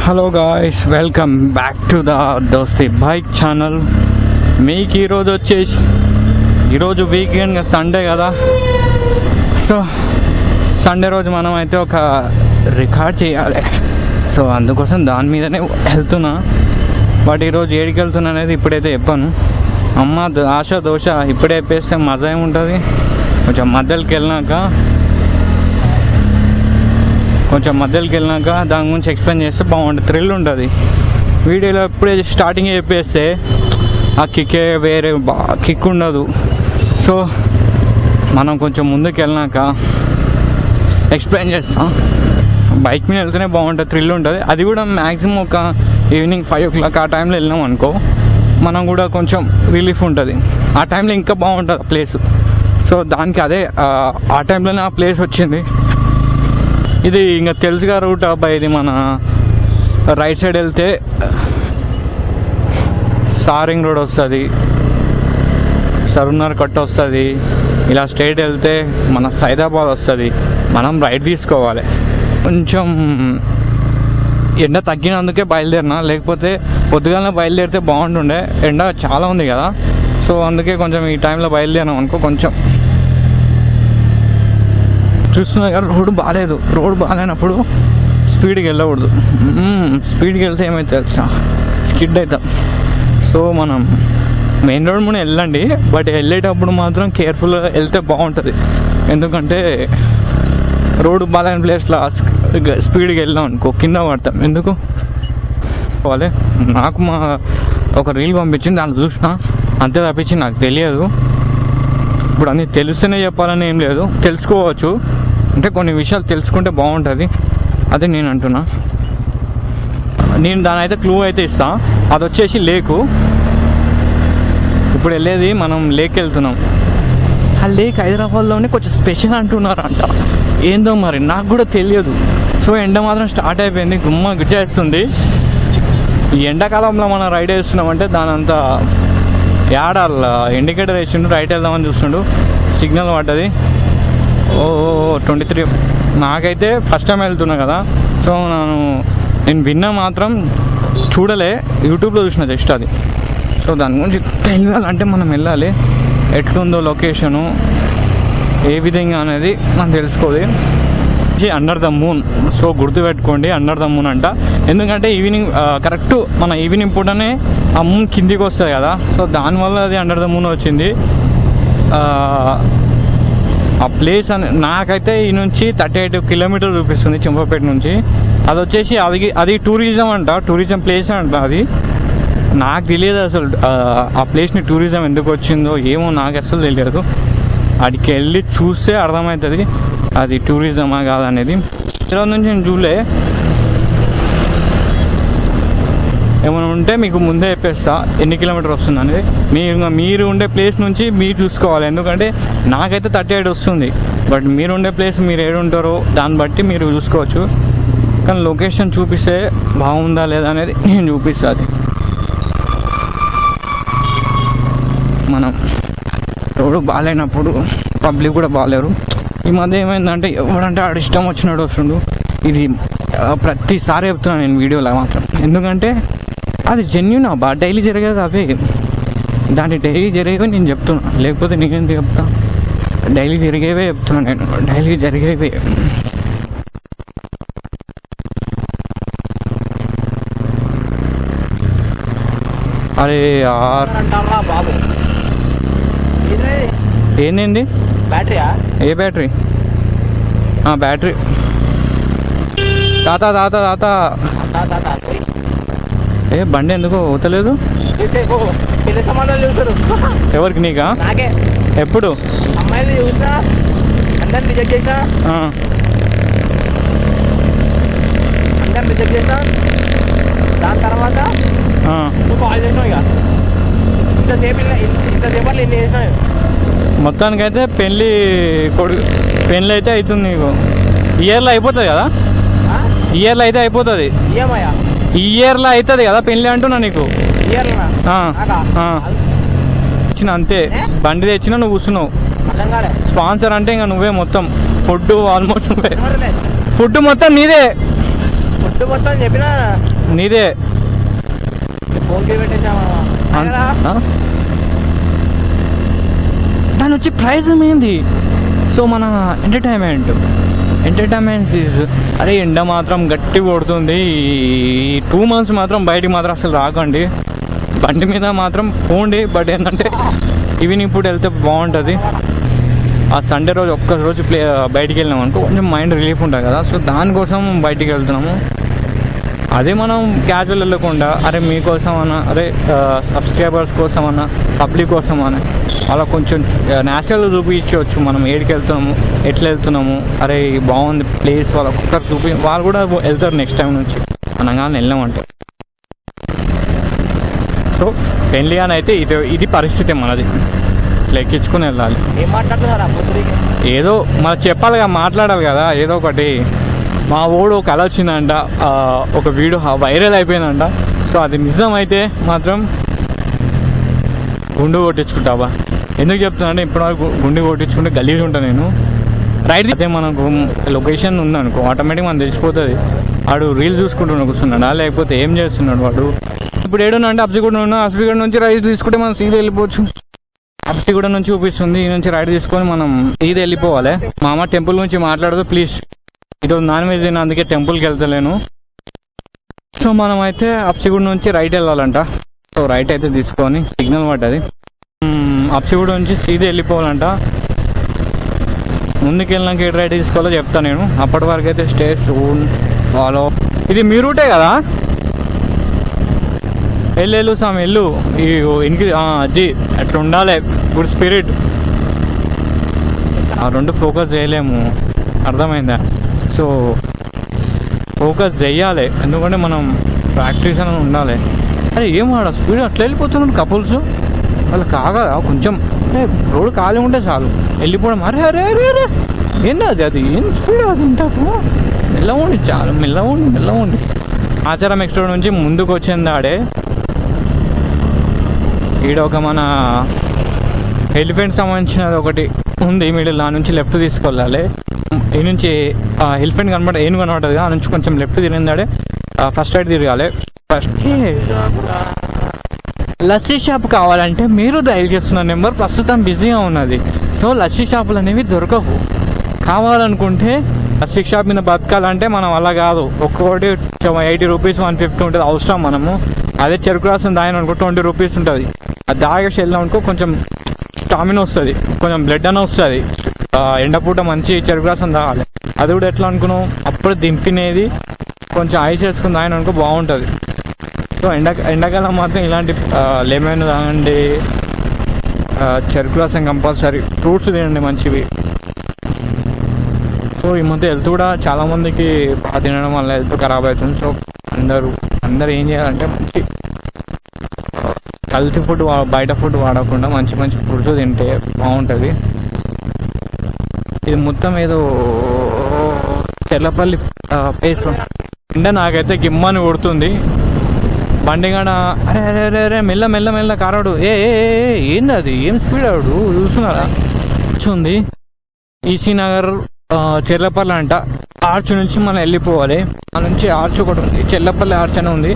Hello guys, welcome back to the Dosti bike channel. మీకు ఈరోజు weekend Sunday కదా, so Sunday రోజు మనం అయితే ఒక రికార్డ్ చేయాలి. సో అందుకోసం దాని మీదనే వెళ్తున్నా. బట్ ఈరోజు ఏడికి వెళ్తున్నా అనేది ఇప్పుడైతే చెప్పాను. అమ్మ ఆశ దోశ ఇప్పుడే వేపేస్తే మజా ఏముంటుంది. కొంచెం మధ్యలోకి వెళ్ళినాక దాని గురించి ఎక్స్ప్లెయిన్ చేస్తే బాగుంటుంది, థ్రిల్ ఉంటుంది. వీడియోలో ఇప్పుడే స్టార్టింగ్ చెప్పేస్తే ఆ కిక్కే వేరే కిక్ ఉండదు. సో మనం కొంచెం ముందుకు వెళ్ళినాక ఎక్స్ప్లెయిన్ చేస్తాం. బైక్ మీద వెళ్తేనే బాగుంటుంది, థ్రిల్ ఉంటుంది. అది కూడా మ్యాక్సిమం ఒక ఈవినింగ్ 5 o'clock ఆ టైంలో వెళ్ళినాం అనుకో, మనం కూడా కొంచెం రిలీఫ్ ఉంటుంది. ఆ టైంలో ఇంకా బాగుంటుంది ఆ ప్లేస్. సో దానికి అదే ఆ టైంలోనే ఆ ప్లేస్ వచ్చింది. ఇది ఇంకా తెలుసుగా రూట్ అబ్బాయి. ఇది మన రైట్ సైడ్ వెళ్తే సారింగ్ రోడ్ వస్తుంది, సరున్నర్ కట్ వస్తుంది. ఇలా స్ట్రైట్ వెళ్తే మన సైదాబాద్ వస్తుంది. మనం రైట్ తీసుకోవాలి. కొంచెం ఎండ తగ్గినందుకే బయలుదేరినా, లేకపోతే పొద్దుగానే బయలుదేరితే బాగుంటుండే. ఎండ చాలా ఉంది కదా, సో అందుకే కొంచెం ఈ టైంలో బయలుదేరినాం అనుకో. కొంచెం చూస్తున్నా కదా, రోడ్డు బాగాలేదు. రోడ్డు బాగాలేనప్పుడు స్పీడ్కి వెళ్ళకూడదు. స్పీడ్కి వెళ్తే ఏమైతే తెలుసా, స్కిడ్ అవుతాం. సో మనం మెయిన్ రోడ్ ముందు వెళ్ళండి, బట్ వెళ్ళేటప్పుడు మాత్రం కేర్ఫుల్గా వెళ్తే బాగుంటుంది. ఎందుకంటే రోడ్డు బాగాలేని ప్లేస్లో స్పీడ్కి వెళ్ళాం అనుకో కింద పడతాం. ఎందుకు పోవాలి. నాకు ఒక రీల్ పంపించింది, దాన్ని చూసిన అంతే తప్పించి నాకు తెలియదు. ఇప్పుడు అన్నీ తెలుస్తూనే చెప్పాలని ఏం లేదు, తెలుసుకోవచ్చు. అంటే కొన్ని విషయాలు తెలుసుకుంటే బాగుంటుంది, అదే నేను అంటున్నా. నేను దాని అయితే క్లూ అయితే ఇస్తా. అది వచ్చేసి లేకు. ఇప్పుడు వెళ్ళేది మనం లేక్ వెళ్తున్నాం. ఆ లేక్ హైదరాబాద్లోనే కొంచెం స్పెషల్ అంటున్నారంట. ఏందో మరి నాకు కూడా తెలియదు. సో ఎండ మాత్రం స్టార్ట్ అయిపోయింది, గుమ్మ గుచ్చేస్తుంది. ఈ ఎండాకాలంలో మనం రైడ్ వేస్తున్నామంటే దాని అంతా యాడాల ఇండికేటర్ వేసిండు, రైట్ వెళ్దామని చూస్తుండు, సిగ్నల్ పడ్డది. 23. నాకైతే ఫస్ట్ టైం వెళ్తున్నా కదా, సో నేను విన్నా మాత్రం చూడలే, యూట్యూబ్లో చూసిన జస్ట్ అది. సో దాని గురించి తెలియాలంటే మనం వెళ్ళాలి. ఎట్లుందో లొకేషను, ఏ విధంగా అనేది మనం తెలుసుకోవాలి. Under the moon. సో గుర్తుపెట్టుకోండి, అండర్ ద మూన్ అంట. ఎందుకంటే ఈవినింగ్ కరెక్ట్ మన ఈవినింగ్ పూటనే ఆ మూన్ కిందికి వస్తుంది కదా, సో దానివల్ల అది అండర్ ద మూన్ వచ్చింది. ఆ ప్లేస్ అని నాకైతే ఈ నుంచి 38 kilometers చూపిస్తుంది చెంపపేట నుంచి. అది వచ్చేసి అది టూరిజం అంట, టూరిజం ప్లేస్ అంట. అది నాకు తెలియదు అసలు ఆ ప్లేస్ని టూరిజం ఎందుకు వచ్చిందో ఏమో, నాకు అసలు తెలియదు. అక్కడికి వెళ్ళి చూస్తే అర్థమవుతుంది అది టూరిజమా కాదనేది. ఈరోజు నుంచి నేను చూడలే. ఏమైనా ఉంటే మీకు ముందే చెప్పేస్తా ఎన్ని కిలోమీటర్ వస్తుంది అనేది. మీరు ఉండే ప్లేస్ నుంచి మీరు చూసుకోవాలి. ఎందుకంటే నాకైతే 38 వస్తుంది, బట్ మీరు ఉండే ప్లేస్ మీరు ఏడు ఉంటారో దాన్ని బట్టి మీరు చూసుకోవచ్చు. కానీ లొకేషన్ చూపిస్తే బాగుందా లేదా అనేది నేను చూపిస్తుంది. మనం రోడ్డు బాగాలేనప్పుడు పబ్లిక్ కూడా బాగాలేరు. ఈ మధ్య ఏమైందంటే ఎవడంటే ఆడ ఇష్టం వచ్చినాడు వస్తుండు. ఇది ప్రతిసారి చెప్తున్నాను నేను వీడియోలో మాత్రం, ఎందుకంటే అది జెన్యూన్ అబ్బా, డైలీ జరిగేది అవే. దాన్ని డైలీ జరిగేవి నేను చెప్తున్నా, లేకపోతే నేనేందుకు చెప్తా. డైలీ జరిగేవే చెప్తున్నా నేను, డైలీ జరిగేవే. అరే యార్, ఏంది బ్యాటరీయా? ఏ బ్యాటరీ? బ్యాటరీ. తాత ఏ బండి ఎందుకు పోతలేదు? ఎవరికి? నీకా? ఎప్పుడు? దాని తర్వాత కాల్ చేసినావు. ఇక ఇంతసేపట్లో ఇన్ని చేసినావు. మొత్తానికైతే పెళ్ళి అయితే అవుతుంది నీకు. ఇయర్లో అయిపోతుంది కదా? ఇయర్లో అయితే అయిపోతుంది. ఈ ఇయర్లో అవుతుంది కదా పెళ్ళి అంటున్నా నీకు. ఇచ్చిన అంతే, బండి తెచ్చినా నువ్వు కూర్చున్నావు. స్పాన్సర్ అంటే ఇంకా నువ్వే మొత్తం. ఫుడ్ ఆల్మోస్ట్ నువ్వే, ఫుడ్ మొత్తం నీదే. ఫుడ్ మొత్తం చెప్పినా నీదే ఫోన్కి పెట్టేసామా ఆ? దాని వచ్చి ప్రైజ్ ఏంది. సో మన ఎంటర్టైన్మెంట్ ఈజ్ అరే ఎండ మాత్రం గట్టి కొడుతుంది. ఈ 2 months మాత్రం బయటికి మాత్రం అసలు రాకండి. బండి మీద మాత్రం పోండి. బట్ ఏంటంటే ఈవినింగ్ పూట వెళ్తే బాగుంటుంది. ఆ సండే రోజు ఒక్క రోజు బయటికి వెళ్ళినాం అనుకో కొంచెం మైండ్ రిలీఫ్ ఉంటుంది కదా. సో దానికోసం బయటికి వెళ్తున్నాము. అదే మనం క్యాజువల్ వెళ్ళకుండా అరే మీకోసం అన్న, అరే సబ్స్క్రైబర్స్ కోసం అన్న, పబ్లిక్ కోసం అన్న అలా కొంచెం న్యాచురల్గా చూపించవచ్చు మనం ఏడికి వెళ్తున్నాము, ఎట్లా వెళ్తున్నాము, అరే బాగుంది ప్లేస్ వాళ్ళు ఒక్కొక్కరు వాళ్ళు కూడా వెళ్తారు నెక్స్ట్ టైం నుంచి అనగానే వెళ్ళామంటే. సో పెళ్ళి అని అయితే ఇది పరిస్థితి మనది, లెక్కించుకుని వెళ్ళాలి. ఏం మాట్లాడుతున్నారా పొద్దురికి? ఏదో మనం చెప్పాలిగా, మాట్లాడాలి కదా ఏదో ఒకటి. మా ఊడు ఒక కళ వచ్చిందంట, ఒక వీడియో వైరల్ అయిపోయిందంట. సో అది నిజం అయితే మాత్రం గుండు కొట్టించుకుంటావా. ఎందుకు చెప్తున్నా అంటే ఇప్పటివరకు గుండు కొట్టించుకుంటే గలీజ్ ఉంటాను నేను. రైట్ అయితే మనకు లొకేషన్ ఉందనుకో ఆటోమేటిక్ మనం తెలిసిపోతుంది. వాడు రీల్ చూసుకుంటున్నా కూర్చున్నాడా లేకపోతే ఏం చేస్తున్నాడు వాడు. ఇప్పుడు ఏడున్నా అంటే అబ్సిగూడ ఉన్నా, అబ్సిగూడ నుంచి రైట్ తీసుకుంటే మనం సీదా వెళ్ళిపోవచ్చు. అబ్సిగూడ నుంచి చూపిస్తుంది, ఈ నుంచి రైట్ తీసుకొని మనం సీదా వెళ్ళిపోవాలి. మా అమ్మ టెంపుల్ నుంచి మాట్లాడదు ప్లీజ్. ఈరోజు నాన్ వెజ్ తిన్నా అందుకే టెంపుల్కి వెళ్తలేను. సో మనం అయితే అప్సిగూడ నుంచి రైట్ వెళ్ళాలంట. సో రైట్ అయితే తీసుకొని సిగ్నల్ పడ్డది. అప్సిగూడ నుంచి సీదా వెళ్ళిపోవాలంట. ముందుకు వెళ్ళినాక ఏ రైట్ తీసుకోవాలో చెప్తాను నేను. అప్పటి వరకు అయితే స్టే ట్యూన్ ఫాలో. ఇది మీ రూటే కదా, వెళ్ళు సామ్ వెళ్ళు. ఈ ఇంటికి అది అట్లా ఉండాలి, గుడ్ స్పిరిట్. ఆ రెండు ఫోకస్ చేయలేము, అర్థమైందా. సో ఫోకస్ చెయ్యాలి, ఎందుకంటే మనం ప్రాక్టీస్ అని ఉండాలి. అరే ఏం వాడ స్పీడ్ అట్లా వెళ్ళిపోతున్నాడు కపుల్స్. వాళ్ళు కాగా కొంచెం రోడ్డు ఖాళీ ఉంటే చాలు వెళ్ళిపోవడం. అరే అరే అరే అరే ఏంటి అది ఏం స్పీడ్ అది ఇంతకు మెల్లవండి, చాలా మెల్లవండి. ఆచారం ఎక్స్ట్రా నుంచి ముందుకు వచ్చింది ఆడే. ఈడ ఒక మన ఎలిఫెంట్ సంబంధించినది ఒకటి ఉంది మిడిల్, ఆ నుంచి లెఫ్ట్ తీసుకెళ్ళాలి. ఈ నుంచి ఎలిఫెంట్ ఏం కనబడుతుంది, ఆ నుంచి కొంచెం లెఫ్ట్ తిరిగిందాడే ఫస్ట్ రైట్ తిరగాలి. ఫస్ట్ లస్సీ షాప్ కావాలంటే మీరు డైల్ చేస్తున్న నెంబర్ ప్రస్తుతం బిజీగా ఉన్నది. సో లస్సీ షాపులు అనేవి దొరకవు. కావాలనుకుంటే లస్సీ షాప్ మీద బతకాలంటే మనం అలా కాదు. ఒక్కొక్కటి 80 రూపీస్ 150 ఉంటుంది అవసరం మనము. అదే చెరుకు రసం దాని అనుకో 20 రూపీస్ ఉంటుంది. అది దాగేసి వెళ్ళాం అనుకో కొంచెం స్టామినా వస్తుంది, కొంచెం బ్లడ్ అని వస్తుంది. ఎండపూట మంచి చెరుకు రసం తాగాలి. అది కూడా ఎట్లా అనుకున్నాం, అప్పుడు దింపినేది కొంచెం ఐస్ వేసుకుని తాగిన అనుకో బాగుంటుంది. సో ఎండాకాలం మాత్రం ఇలాంటి లెమన్ తాగండి, చెరుకు రసం కంపల్సరీ, ఫ్రూట్స్ తినండి మంచివి. సో ఈ మధ్య హెల్త్ కూడా చాలా మందికి తినడం వల్ల హెల్త్ ఖరాబ్ అవుతుంది. సో అందరూ ఏం చేయాలంటే మంచి హెల్తీ ఫుడ్, బయట ఫుడ్ వాడకుండా మంచి ఫుడ్స్ తింటే బాగుంటుంది. ఇది మొత్తం ఏదో చెర్లపల్లి ప్లేస్. అంటే నాకైతే గిమ్మని కొడుతుంది బండి కాడ. అరే అరే అరే అరే మెల్ల కారాడు. ఏంది అది, ఏం స్పీడ్ ఆడు చూస్తున్నారా. ఉంది ఈసీ నగర్ చెర్లపల్లి అంట. ఆర్చ్ నుంచి మనం వెళ్ళిపోవాలి. ఆ నుంచి ఆర్చ్ ఒకటి ఉంది, చెర్లపల్లి ఆర్చ్ అని ఉంది.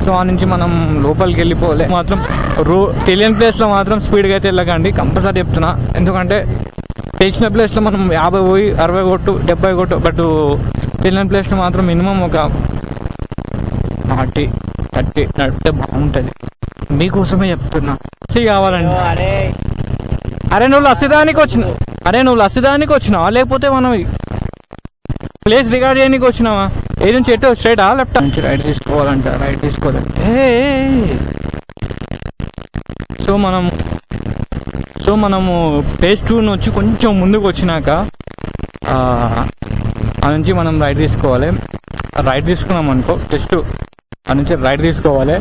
సో ఆ నుంచి మనం లోపలికి వెళ్ళిపోవాలి. మాత్రం తెలియని ప్లేస్లో మాత్రం స్పీడ్గా అయితే వెళ్ళకండి, కంపల్సరీ చెప్తున్నా. ఎందుకంటే తెలిసిన ప్లేస్లో మనం 50 పోయి 60 కొట్టు 70 కొట్టు, బట్ తెలియని ప్లేస్లో మాత్రం మినిమం ఒక 40 30 నడిపితే బాగుంటుంది. మీకోసమే చెప్తున్నా. కావాలండి. అరే నువ్వు లస్సిదానికి వచ్చినావా లేకపోతే మనం ప్లేస్ రికార్డ్ చేయడానికి వచ్చినావా? ఏ నుంచి ఎటు స్ట్రైటా లెఫ్ట్ నుంచి రైట్ తీసుకోవాలంట. రైట్ తీసుకోవాలి. సో మనము ఫేజ్ 2 నుంచి కొంచెం ముందుకు వచ్చినాక ఆ నుంచి మనం రైట్ తీసుకోవాలి. రైట్ తీసుకున్నాం అనుకో, జస్ట్ ఆ నుంచి రైట్ తీసుకోవాలి.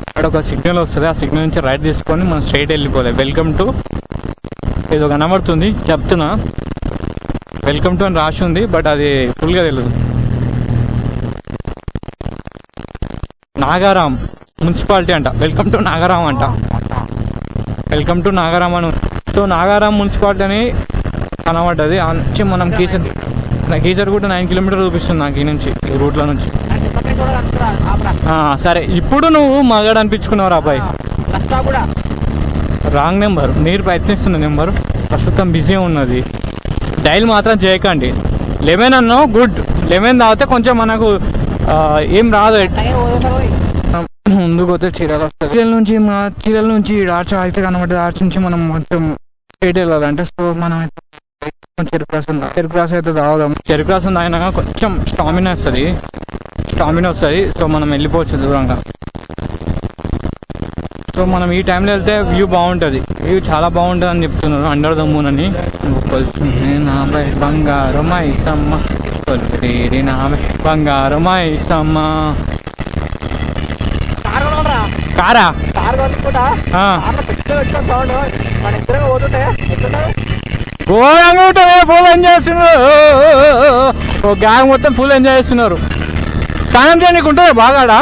అక్కడ ఒక సిగ్నల్ వస్తుంది, ఆ సిగ్నల్ నుంచి రైట్ తీసుకొని మనం స్ట్రైట్ వెళ్ళిపోవాలి. వెల్కమ్ టు ఏదో కనబడుతుంది చెప్తున్నా, వెల్కమ్ టు అని రాసి ఉంది, బట్ అది ఫుల్గా తెలియదు. నాగారాం మున్సిపాలిటీ అంట. వెల్కమ్ టు నాగారాం అంట. వెల్కమ్ టు నాగారాం అని. సో నాగారాం మున్సిపాలిటీ అని కనబడ్డది. నుంచి మనం నాకు కీచర్గుట్ట 9 కిలోమీటర్ చూపిస్తుంది నాకు ఈ నుంచి, ఈ రూట్లో నుంచి. సరే, ఇప్పుడు నువ్వు మగాడు అనిపించుకున్నావు అబ్బాయి. రాంగ్ నెంబర్, మీరు ప్రయత్నిస్తున్న నెంబరు ప్రస్తుతం బిజీ ఉన్నది. డైల్ మాత్రం చేయకండి. 11 అన్నావు, గుడ్. 11 తాగితే కొంచెం మనకు ఏం రాదు. ముందుకు పోతే చీరలు వస్తుంది. చీరల నుంచి ఆర్చ్ అయితే కనబడుతుంది. ఆర్చ్ నుంచి మనం కొంచెం స్ట్రైట్ వెళ్ళాలంటే, సో మనం చెరుకు రసం అయితే తాగుదాం. చెరుకు రసం తాగినాక కొంచెం స్టామినా వస్తుంది. సో మనం వెళ్ళిపోవచ్చు దూరంగా. సో మనం ఈ టైంలో వెళ్తే వ్యూ బాగుంటుంది. వ్యూ చాలా బాగుంటుంది అని చెప్తున్నారు అండర్ ద మూన్ అని. బంగారమై సమ్మ బంగారమై సమ్మ. కారా ఫుల్ ఎంజాయ్ చేస్తున్నారు. ఓ గ్యాంగ్ మొత్తం ఫుల్ ఎంజాయ్ చేస్తున్నారు. స్నానం చేయనీకు ఉంటుంది బాగా ఆడ.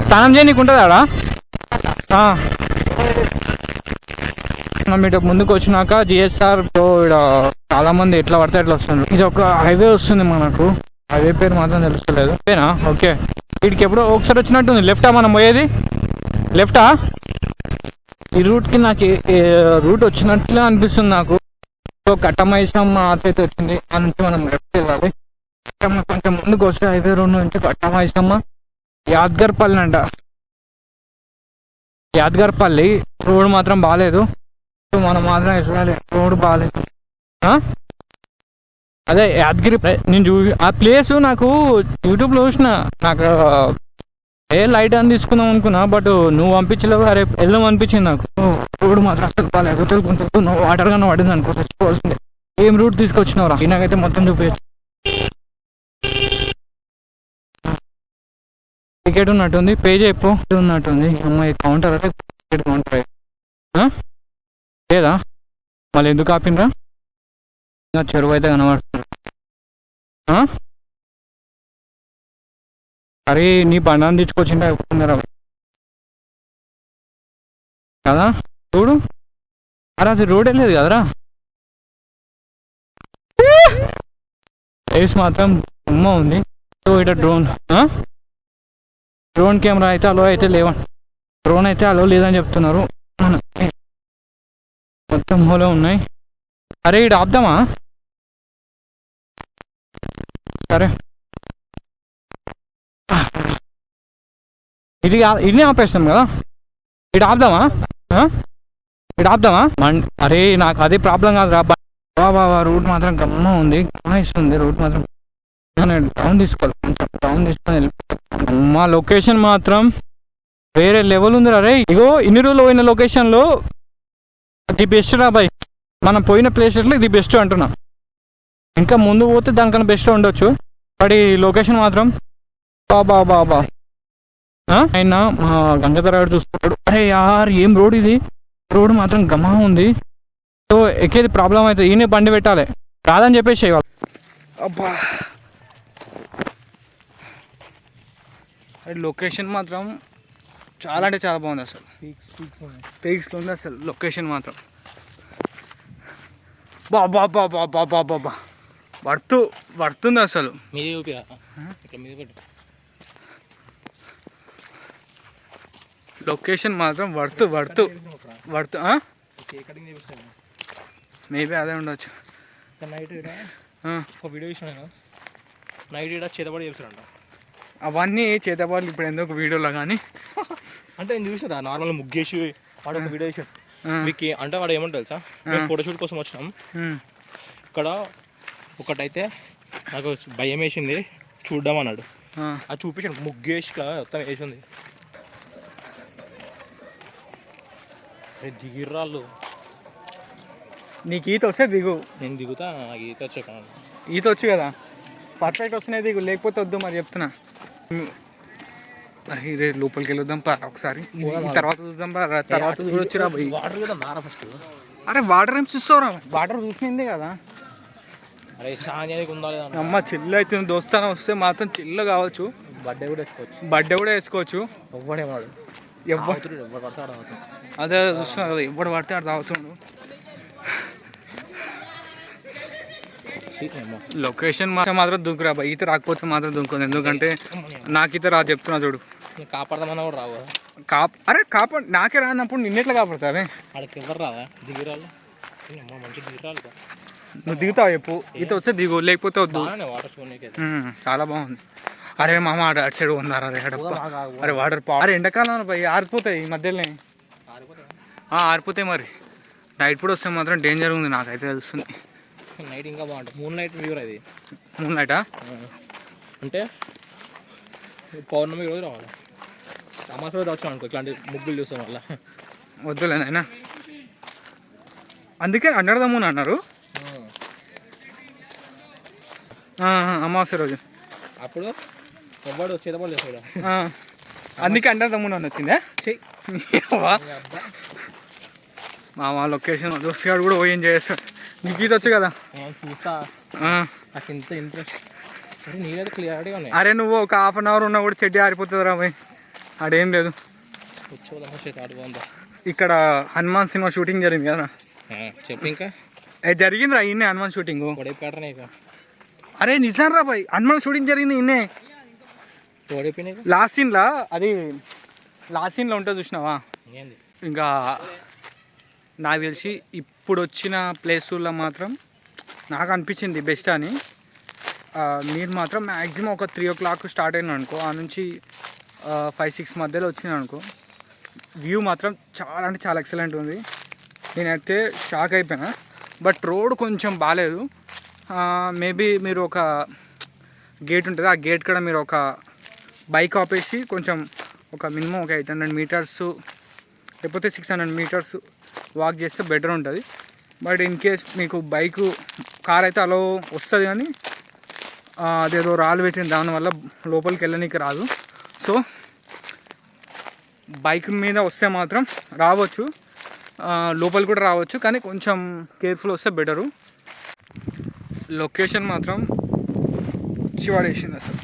స్నానం చేయనీకు ఉంటుంది ఆడ. మనం ఇటు ముందుకు వచ్చినాక జిఎస్ఆర్ ఇక్కడ చాలా మంది ఎట్లా పడితే ఎట్లా వస్తున్నారు. ఇది ఒక హైవే వస్తుంది మనకు. హైవే పేరు మాత్రం తెలుస్తలేదు. ఓకే, వీడికి ఎప్పుడో ఒకసారి వచ్చినట్టుంది. లెఫ్టా మనం పోయేది? లెఫ్టా? ఈ రూట్కి నాకు రూట్ వచ్చినట్లే అనిపిస్తుంది నాకు. సో కట్టమైసమ్మ ఆతైతే వచ్చింది, ఆ నుంచి మనం లెఫ్ట్ వెళ్ళాలి. కొంచెం ముందుకు వస్తే హైవే రోడ్ నుంచి కట్టమైసమ్మ యాద్గర్పల్లి అంట. యాద్గర్పల్లి రోడ్ మాత్రం బాగాలేదు. సో మనం మాత్రం వెళ్ళాలి. రోడ్ బాగాలేదు. అదే యాదగిరి. నేను ఆ ప్లేస్ నాకు యూట్యూబ్లో చూసిన. నాకు లైట్ అని తీసుకుందాం అనుకున్నా, బట్ నువ్వు పంపించలేవు. అరే వెళ్దాం అనిపించింది నాకు. రోడ్ మాత్రం అసలు బాగాలేదు. తెలుగుంటుంది. నువ్వు వాటర్ గానే పడింది అనుకో, చచ్చిపోవాల్సిందే. ఏం రూట్ తీసుకొచ్చినావురా? నాకైతే మొత్తం చూపించచ్చు. టికెట్ ఉన్నట్టుంది, పే చేయపో ఉన్నట్టుంది. అమ్మాయి కౌంటర్ అంటే టికెట్ కౌంటర్ లేదా? మళ్ళీ ఎందుకు ఆపినరా? చెరువు అయితే కనబడుతుంది. అరే నీ బండాన్ని తెచ్చుకొచ్చింటే అయిపోతున్నారా కదా? చూడు, అరే అది రోడ్ వెళ్ళలేదు కదరా. ప్లేస్ మాత్రం ఉమ్మ ఉంది. సో ఇట డ్రోన్ కెమెరా అయితే అలో అయితే లేవండి. డ్రోన్ అయితే అలో లేదని చెప్తున్నారు. మొత్తం హోలో ఉన్నాయి. అరే ఇటు ఆపుదామా? సరే, ఇది ఆపేస్తాం కదా. ఇటు ఆపుదామా? అరే నాకు అదే ప్రాబ్లం కాదురా బాబా. రూట్ మాత్రం గమ్మ ఉంది, ఇస్తుంది రూట్ మాత్రం. డౌన్ తీసుకోవాలి, కొంచెం డౌన్ తీసుకొని వెళ్ళిపోతాం. మా లొకేషన్ మాత్రం వేరే లెవెల్ ఉంది రే. ఇగో ఇన్ని రోజులు పోయిన లొకేషన్లో ది బెస్ట్ రా బాయ్. మనం పోయిన ప్లేసెస్లో ఇది బెస్ట్ అంటున్నా. ఇంకా ముందు పోతే దానికన్నా బెస్ట్ ఉండొచ్చు, బట్ ఈ లొకేషన్ మాత్రం బాబా. ఆయన మా గంగాధర గారు చూస్తున్నాడు. అరే యార్ ఏం రోడ్ ఇది. రోడ్ మాత్రం గమా ఉంది. సో ఎక్కేది ప్రాబ్లం అవుతుంది. ఈయన బండి పెట్టాలి, రాదని చెప్పేసి అబ్బా. లొకేషన్ మాత్రం చాలా అంటే చాలా బాగుంది. అసలు పీక్స్లో ఉంది అసలు లొకేషన్ మాత్రం. బాబా వర్తుంది అసలు. లొకేషన్ మాత్రం వర్త్. మేబీ అదే ఉండొచ్చు. నైట్ ఒక వీడియో చూసినా, నైట్ ఇక్కడ చేతబడి చేస్తారంట. అవన్నీ చేతబడులు ఇప్పుడు ఎందుకు వీడియోలో కానీ. అంటే నేను చూసారా నార్మల్గా ముగ్గేసి వాడు ఒక వీడియో చేసాడు. మీకు అంటే వాడు ఏమంటారు తెలుసా, మేము ఫోటోషూట్ కోసం వచ్చినాం. ఇక్కడ ఒకటైతే నాకు భయం వేసింది, చూద్దాం అన్నాడు. అది చూపించాను, ముగ్గేసి మొత్తం వేసింది. దిగిర్రాళ్ళు. నీకు ఈత వస్తే దిగు. నేను దిగుతా, నాకు ఈత వచ్చే కాదు. ఈత వచ్చు కదా, పర్ఫెక్ట్ వస్తున్నాయి దిగు, లేకపోతే వద్దు మరి చెప్తున్నా. అరే రే లోపలికి వెళ్ళొద్దాం పా ఒకసారి, తర్వాత చూద్దాం పా. తర్వాత చూడొచ్చురా పోయి. వాటర్ కూడా నారా ఫస్ట్. అరే వాటర్ ఏం చూస్తావురా? వాటర్ చూసినది కదా. అరే చాలా ఉండాలి అమ్మ చిల్లు అవుతుంది. దోస్తానం వస్తే మాత్రం చిల్లు కావచ్చు. బర్త్డే కూడా వేసుకోవచ్చు. ఎవ్వడేవాడు ఎవరు పడతాడు. అదే చూస్తున్నా కదా, ఎవ్వడు పడితే ఆడు తాగుతుండు. లొకేషన్ మాత్రం దుంకురా బాయ్, ఈత రాకపోతే మాత్రం దుంకుతుంది. ఎందుకంటే నాకు ఈత రాదు చెప్తున్నా చూడు. కాపాడదామన్నా కూడా రావు. అరే నాకే రానప్పుడు నిన్నెట్లా కాపాడుతావే? అక్కడికి ఎవరు రాదా దిగిరాలు? మంచిగా దిగిరాలు. నువ్వు దిగుతావు చెప్పు, ఈత వస్తే దిగు, లేకపోతే వద్దు. వాటర్ చూడడానికి చాలా బాగుంది. అరే మామ అటు సైడ్ ఉన్నారు. అరే వాటర్ అరే ఎండాకాలం పోయి ఆరిపోతాయి ఈ మధ్యలోనే. ఆరిపోతాయి మరి. నైట్ కూడా వస్తే మాత్రం డేంజర్ ఉంది, నాకైతే తెలుస్తుంది. నైట్ ఇంకా బాగుంటుంది. మూన్ నైట్ వ్యూ అది. మూన్ నైటా? అంటే పౌర్ణమి రోజు రావాలి, అమాస రోజు వచ్చాం అనుకో, ఇట్లాంటి ముగ్గులు చూస్తాం వల్ల. వద్దులేదైనా అందుకే అండర్ ద మూన్ అన్నారు అమావాస్య రోజు. అప్పుడు ఎవడు చేతపడలేదు చూడ, అందుకే అండర్ ద మూన్ అని వచ్చిందా? మా లొకేషన్ దోస్తుగాడు కూడా పోయి ఏం చేస్తాడు. నీకు ఇది వచ్చు కదా. చూస్తా నాకు ఇంత ఇంట్రెస్ట్. అరే నీళ్ళైతే క్లియర్గా ఉన్నాయి. అరే నువ్వు ఒక హాఫ్ అన్ అవర్ ఉన్నా కూడా చెడ్డి ఆరిపోతుంది రా పోయి, ఆడేం లేదు. ఇక్కడ హనుమాన్ సినిమా షూటింగ్ జరిగింది కదా. చెప్పి ఇంకా జరిగింది రా ఇన్నే హనుమాన్ షూటింగ్. తోడైపోయాడు. అరే నిజం రా బాయ్, హనుమాన్ షూటింగ్ జరిగింది ఇన్నే. తోడైపోయినాయి లాస్ట్ సీన్లా, అది లాస్ట్ సీన్లో ఉంటుంది చూసినావా. ఇంకా నాకు తెలిసి ఇప్పుడు వచ్చిన ప్లేసుల్లో మాత్రం నాకు అనిపించింది బెస్ట్ అని. మీరు మాత్రం మ్యాక్సిమం ఒక 3 o'clock స్టార్ట్ అయినా అనుకో, ఆ నుంచి 5-6 మధ్యలో వచ్చింది అనుకో, వ్యూ మాత్రం చాలా అంటే చాలా ఎక్సలెంట్ ఉంది. నేనైతే షాక్ అయిపోయినా. బట్ రోడ్ కొంచెం బాగాలేదు. మేబీ మీరు ఒక గేట్ ఉంటుంది, ఆ గేట్ కూడా మీరు ఒక బైక్ ఆపేసి కొంచెం ఒక మినిమం ఒక 800 meters లేకపోతే 600 meters వాక్ చేస్తే బెటర్ ఉంటుంది. బట్ ఇన్ కేస్ మీకు బైకు కార్ అయితే అలా వస్తుంది, కానీ అదేదో రాళ్ళు పెట్టిన దానివల్ల లోపలికి వెళ్ళనీకి రాదు. సో బైక్ మీద వస్తే మాత్రం రావచ్చు, లోపల కూడా రావచ్చు, కానీ కొంచెం కేర్ఫుల్ వస్తే బెటరు. లొకేషన్ మాత్రం చివాడేసింది అసలు.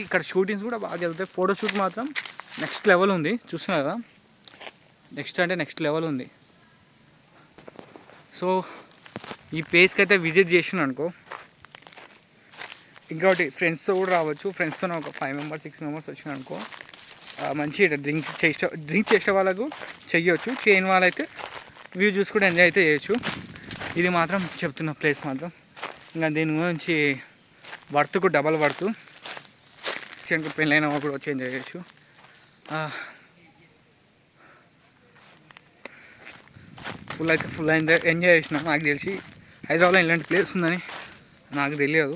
ఇక్కడ షూటింగ్స్ కూడా బాగా జరుగుతాయి. ఫోటోషూట్ మాత్రం నెక్స్ట్ లెవెల్ ఉంది, చూస్తున్నారు కదా. నెక్స్ట్ అంటే నెక్స్ట్ లెవెల్ ఉంది. సో ఈ ప్లేస్కి అయితే విజిట్ చేసిన అనుకో, ఇంకోటి ఫ్రెండ్స్తో కూడా రావచ్చు. ఫ్రెండ్స్తో ఒక 5 members 6 members వచ్చిన అనుకో, మంచి డ్రింక్ చేసే వాళ్ళకు చెయ్యొచ్చు, చేయని వాళ్ళైతే వ్యూ చూసి కూడా ఎంజాయ్ అయితే చేయొచ్చు. ఇది మాత్రం చెప్తున్న ప్లేస్ మాత్రం ఇంకా దీని గురించి వర్త్కు డబల్ వర్త్. పెళ్ళైన వాళ్ళు కూడా వచ్చి ఎంజాయ్ చేయొచ్చు. ఫుల్ ఎంజాయ్ చేసిన. నాకు తెలిసి హైదరాబాద్లో ఇలాంటి ప్లేస్ ఉందని నాకు తెలియదు.